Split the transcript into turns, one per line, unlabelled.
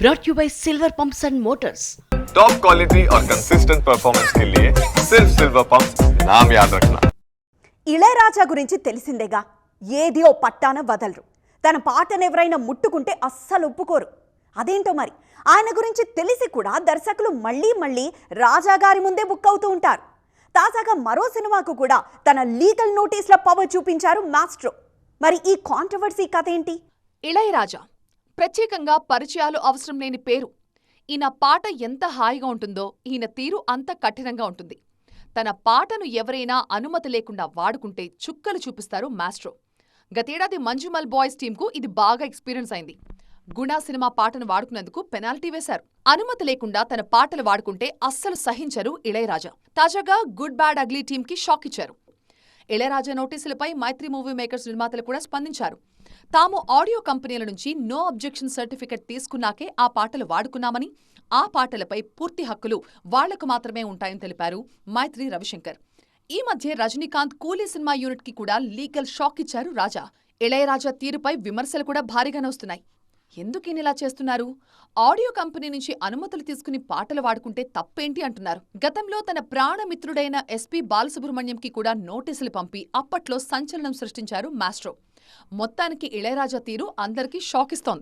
brought you by Silver Pumps and Motors.
Top quality और consistent performance के लिए सिर्फ सिल्वर पंप्स नाम याद रखना.
ఇళయరాజా గురించి తెలిసిందేగా, ఏది ఓ పట్టాన వదలరు. తన పాటను ఎవరైనా ముట్టుకుంటే అస్సలు ఒప్పుకోరు. అదేంటో మరి ఆయన గురించి తెలిసి కూడా దర్శకులు మళ్ళీ మళ్ళీ రాజా గారి ముందే బుక్ అవుతూ ఉంటారు. తాజాగా మరో సినిమాకు కూడా తన లీగల్ నోటీసుల పవర్ చూపించారు మాస్ట్రో. మరి ఈ కాంట్రవర్సీ కథ ఏంటి?
ఇళయరాజా ప్రత్యేకంగా పరిచయాలు అవసరం లేని పేరు. ఈయన పాట ఎంత హాయిగా ఉంటుందో ఈయన తీరు అంత కఠినంగా ఉంటుంది. తన పాటను ఎవరైనా అనుమతి లేకుండా వాడుకుంటే చుక్కలు చూపిస్తారు మాస్ట్రో. గతేడాది మంజుమల్ బాయ్స్ టీంకు ఇది బాగా ఎక్స్పీరియన్స్ అయింది. గుణా సినిమా పాటను వాడుకున్నందుకు పెనాల్టీ వేశారు. అనుమతి లేకుండా తన పాటలు వాడుకుంటే అస్సలు సహించరు ఇళయరాజా. తాజాగా గుడ్ బ్యాడ్ అగ్లీ టీంకి షాక్ ఇచ్చారు. ఇళయరాజా నోటీసులపై మైత్రి మూవీ మేకర్స్ నిర్మాతలు కూడా స్పందించారు. తాము ఆడియో కంపెనీల నుంచి నో అబ్జెక్షన్ సర్టిఫికెట్ తీసుకున్నాకే ఆ పాటలు వాడుకున్నామని, ఆ పాటలపై పూర్తి హక్కులు వాళ్లకు మాత్రమే ఉంటాయని తెలిపారు మైత్రి రవిశంకర్. ఈ మధ్య రజనీకాంత్ కూలీ సినిమా యూనిట్ కి కూడా లీగల్ షాక్ ఇచ్చారు రాజా. ఇళయరాజా తీరుపై విమర్శలు కూడా భారీగానే వస్తున్నాయి. ఎందుకీయనిలా చేస్తున్నారు? ఆడియో కంపెనీ నుంచి అనుమతులు తీసుకుని పాటలు వాడుకుంటే తప్పేంటి అంటున్నారు. గతంలో తన ప్రాణమిత్రుడైన ఎస్పీ బాలసుబ్రహ్మణ్యంకి కూడా నోటీసులు పంపి అప్పట్లో సంచలనం సృష్టించారు మాస్ట్రో. మొత్తానికి ఇళయరాజా తీరు అందరికీ షాక్ ఇస్తోంది.